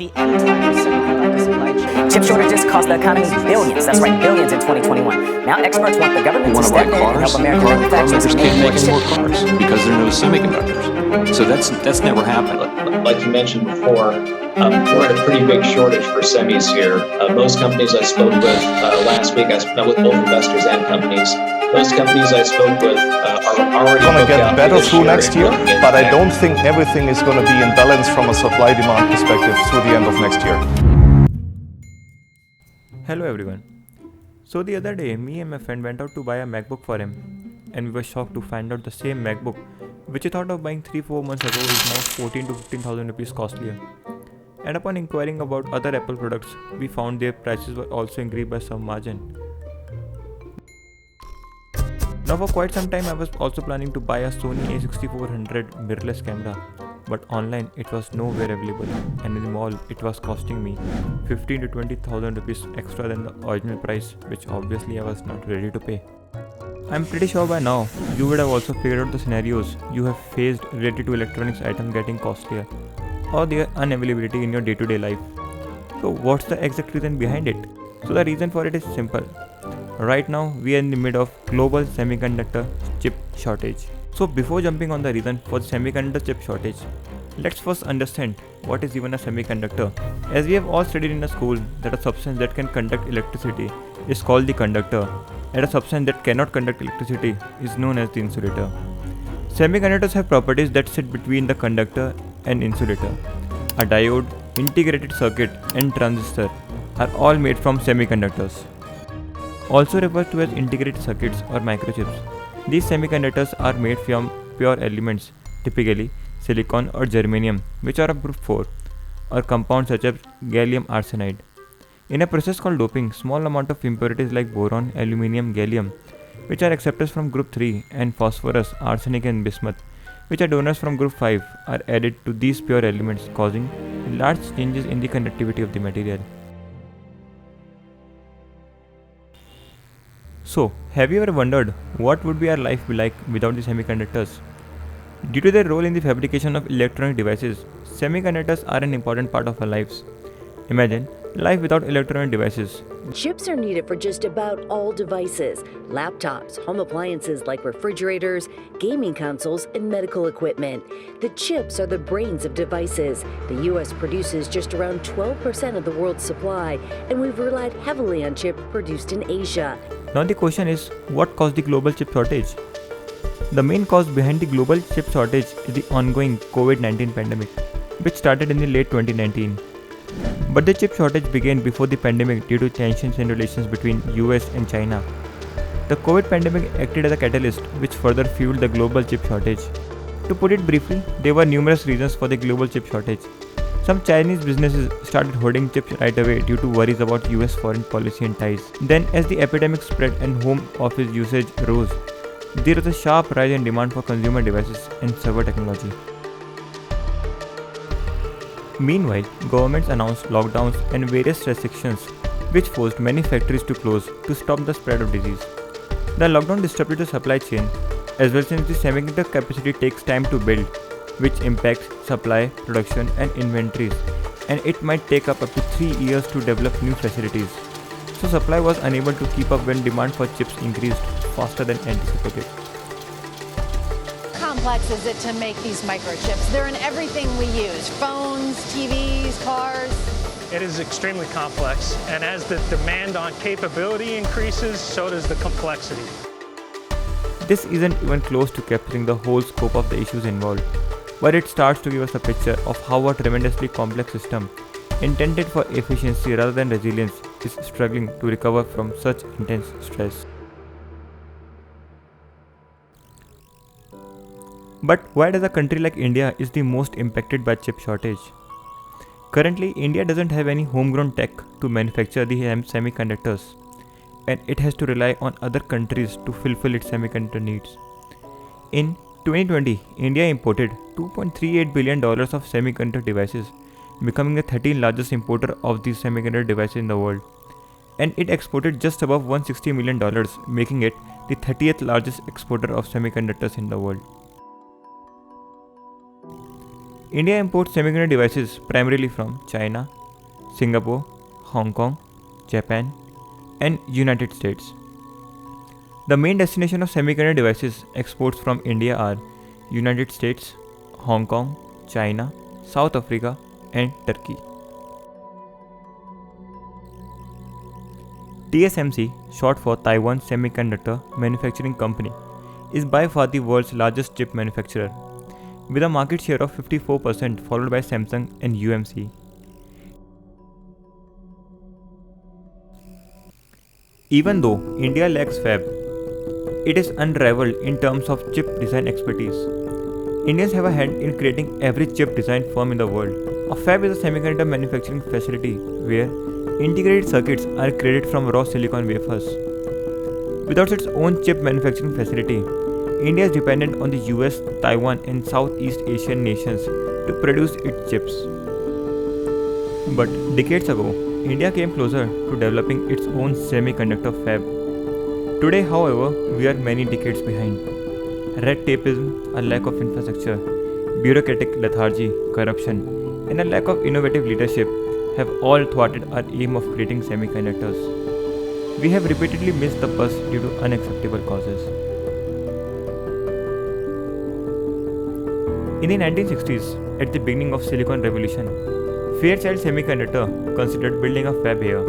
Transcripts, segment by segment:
the entire semiconductor supply chain. Chip shortages cost the economy billions. That's right, billions in 2021. Now experts want the government to step in and help American manufacturers can't make more make any more chips. cars because there are no semiconductors. So that's never happened. Like you mentioned before, we're in a pretty big shortage for semis here. Most companies I spoke with last week, I met with both investors and companies. Most companies I spoke with are already going to booked get out better for this through year next and year, looking into but I next. don't think everything is going to be in balance from a supply-demand perspective through the end of next year. Hello everyone. So the other day, me and my friend went out to buy a MacBook for him, and we were shocked to find out the same MacBook, which we thought of buying 3-4 months ago, is now 14 to 15,000 rupees costlier. And upon inquiring about other Apple products, we found their prices were also increased by some margin. Now for quite some time I was also planning to buy a Sony a6400 mirrorless camera, but online it was nowhere available, and in the mall it was costing me 15 to 20,000 rupees extra than the original price, which obviously I was not ready to pay. I'm pretty sure by now you would have also figured out the scenarios you have faced related to electronics items getting costlier or their unavailability in your day-to-day life. So what's the exact reason behind it? So the reason for it is simple. Right now we are in the middle of global semiconductor chip shortage. So before jumping on the reason for the semiconductor chip shortage, let's first understand what is even a semiconductor. As we have all studied in a school that a substance that can conduct electricity is called the conductor, and a substance that cannot conduct electricity is known as the insulator. Semiconductors have properties that sit between the conductor and insulator. A diode, integrated circuit and transistor are all made from semiconductors. Also referred to as integrated circuits or microchips. These semiconductors are made from pure elements, typically silicon or germanium, which are of group 4, or compounds such as gallium arsenide. In a process called doping, small amount of impurities like boron, aluminium, gallium, which are acceptors from group 3, and phosphorus, arsenic and bismuth, which are donors from group 5, are added to these pure elements, causing large changes in the conductivity of the material. So, have you ever wondered what would be our life be like without the semiconductors? Due to their role in the fabrication of electronic devices, semiconductors are an important part of our lives. Imagine life without electronic devices. Chips are needed for just about all devices: laptops, home appliances like refrigerators, gaming consoles, and medical equipment. The chips are the brains of devices. The US produces just around 12% of the world's supply, and we've relied heavily on chips produced in Asia. Now the question is, what caused the global chip shortage? The main cause behind the global chip shortage is the ongoing COVID-19 pandemic, which started in the late 2019. But the chip shortage began before the pandemic due to tensions in relations between US and China. The COVID pandemic acted as a catalyst which further fueled the global chip shortage. To put it briefly, there were numerous reasons for the global chip shortage. Some Chinese businesses started hoarding chips right away due to worries about US foreign policy and ties. Then as the epidemic spread and home office usage rose, there was a sharp rise in demand for consumer devices and server technology. Meanwhile, governments announced lockdowns and various restrictions which forced many factories to close to stop the spread of disease. The lockdown disrupted the supply chain as well, since the semiconductor capacity takes time to build, which impacts supply, production and inventories, and it might take up to 3 years to develop new facilities. So supply was unable to keep up when demand for chips increased faster than anticipated. How complex is it to make these microchips? They're in everything we use: phones, TVs, cars. It is extremely complex, and as the demand on capability increases, so does the complexity. This isn't even close to capturing the whole scope of the issues involved, but it starts to give us a picture of how a tremendously complex system, intended for efficiency rather than resilience, is struggling to recover from such intense stress. But why does a country like India is the most impacted by chip shortage? Currently, India doesn't have any homegrown tech to manufacture the semiconductors, and it has to rely on other countries to fulfill its semiconductor needs. In 2020, India imported $2.38 billion of semiconductor devices, becoming the 13th largest importer of these semiconductor devices in the world. And it exported just above $160 million, making it the 30th largest exporter of semiconductors in the world. India imports semiconductor devices primarily from China, Singapore, Hong Kong, Japan, and United States. The main destination of semiconductor devices exports from India are United States, Hong Kong, China, South Africa, and Turkey. TSMC, short for Taiwan Semiconductor Manufacturing Company, is by far the world's largest chip manufacturer, with a market share of 54% followed by Samsung and UMC. Even though India lacks fab, it is unrivaled in terms of chip design expertise. Indians have a hand in creating every chip design firm in the world. A fab is a semiconductor manufacturing facility where integrated circuits are created from raw silicon wafers. Without its own chip manufacturing facility, India is dependent on the US, Taiwan, and Southeast Asian nations to produce its chips. But decades ago, India came closer to developing its own semiconductor fab. Today, however, we are many decades behind. Red tapeism, a lack of infrastructure, bureaucratic lethargy, corruption, and a lack of innovative leadership have all thwarted our aim of creating semiconductors. We have repeatedly missed the bus due to unacceptable causes. In the 1960s, at the beginning of Silicon Revolution, Fairchild Semiconductor considered building a fab here,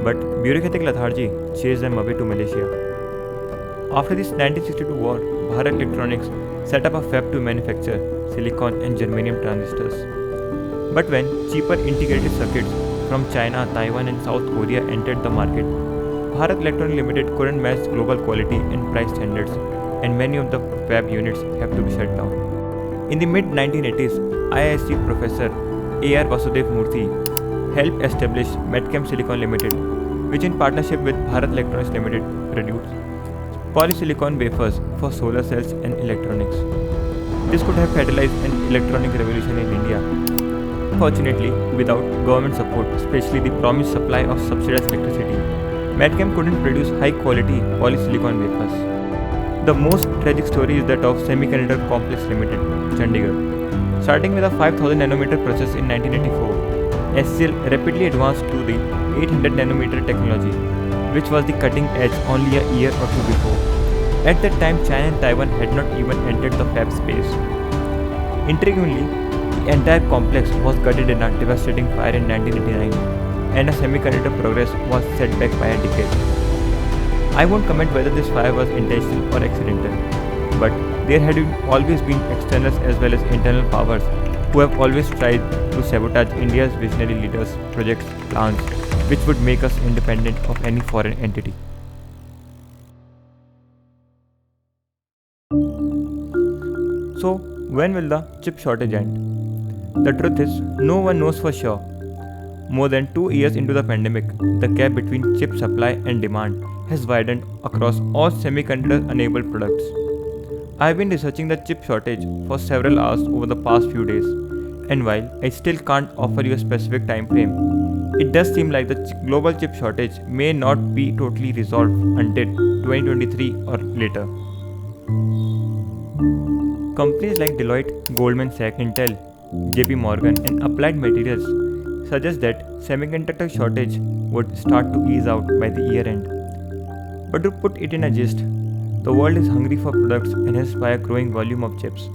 but bureaucratic lethargy chased them away to Malaysia. After this 1962 war, Bharat Electronics set up a fab to manufacture silicon and germanium transistors. But when cheaper integrated circuits from China, Taiwan, and South Korea entered the market, Bharat Electronics Limited couldn't match global quality and price standards, and many of the fab units have to be shut down. In the mid-1980s, IISc professor A.R. Vasudev Murthy helped establish Medchem Silicon Limited, which in partnership with Bharat Electronics Limited produced polysilicon wafers for solar cells and electronics. This could have catalyzed an electronic revolution in India. Fortunately, without government support, especially the promised supply of subsidized electricity, Medchem couldn't produce high-quality polysilicon wafers. The most tragic story is that of Semiconductor Complex Limited, Chandigarh. Starting with a 5000 nanometer process in 1984, SCL rapidly advanced to the 800 nanometer technology, which was the cutting edge only a year or two before. At that time, China and Taiwan had not even entered the fab space. Intriguingly, the entire complex was gutted in a devastating fire in 1989, and a semiconductor progress was set back by a decade. I won't comment whether this fire was intentional or accidental, but there had always been external as well as internal powers who have always tried to sabotage India's visionary leaders' projects, plans, which would make us independent of any foreign entity. So, when will the chip shortage end? The truth is, no one knows for sure. More than 2 years into the pandemic, the gap between chip supply and demand has widened across all semiconductor-enabled products. I have been researching the chip shortage for several hours over the past few days, and while I still can't offer you a specific time frame, it does seem like the global chip shortage may not be totally resolved until 2023 or later. Companies like Deloitte, Goldman Sachs, Intel, JP Morgan, and Applied Materials suggest that semiconductor shortage would start to ease out by the year end. But to put it in a gist, the world is hungry for products enhanced by a growing volume of chips,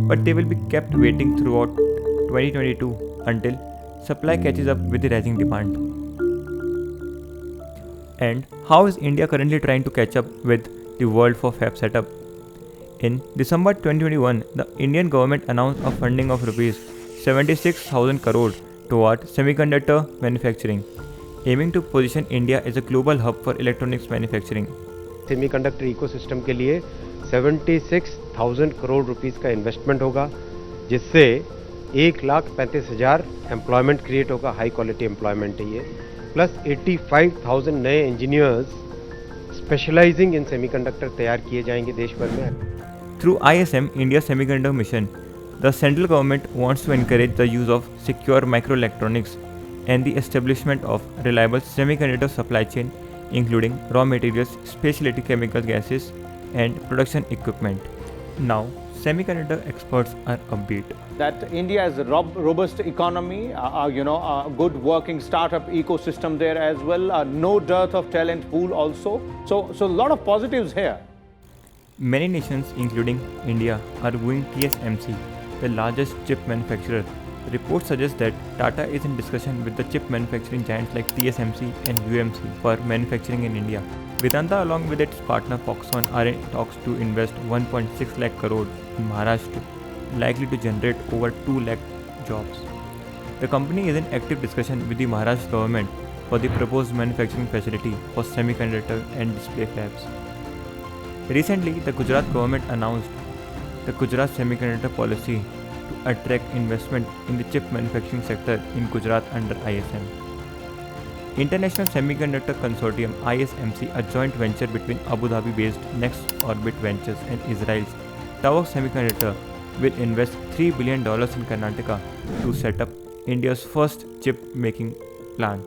but they will be kept waiting throughout 2022 until supply catches up with the rising demand. And how is India currently trying to catch up with the world for fab setup? In December 2021, the Indian government announced a funding of Rs 76,000 crore toward semiconductor manufacturing, aiming to position India as a global hub for electronics manufacturing. Semiconductor ecosystem के लिए 76,000 crore rupees का investment होगा, जिससे 1,35,000 employment create होगा, high quality employment है ये, plus 85,000 नए engineers specialising इन semiconductor तैयार किए जाएंगे देश भर में. Through ISM, India Semiconductor Mission, the central government wants to encourage the use of secure microelectronics and the establishment of reliable semiconductor supply chain, including raw materials, specialty chemical gases, and production equipment. Now, semiconductor experts are upbeat. That India has a robust economy, a good working startup ecosystem there as well, no dearth of talent pool also. So a lot of positives here. Many nations, including India, are wooing TSMC, the largest chip manufacturer. Reports suggest that Tata is in discussion with the chip manufacturing giants like TSMC and UMC for manufacturing in India. Vedanta, along with its partner Foxconn, are in talks to invest 1.6 lakh crore in Maharashtra, likely to generate over 2 lakh jobs. The company is in active discussion with the Maharashtra government for the proposed manufacturing facility for semiconductor and display fabs. Recently, the Gujarat government announced the Gujarat Semiconductor Policy to attract investment in the chip manufacturing sector in Gujarat under ISM. International Semiconductor Consortium ISMC, a joint venture between Abu Dhabi-based Next Orbit Ventures and Israel's Tower Semiconductor, will invest $3 billion in Karnataka to set up India's first chip-making plant.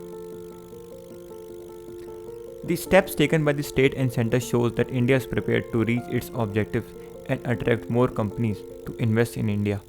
The steps taken by the state and center shows that India is prepared to reach its objectives and attract more companies to invest in India.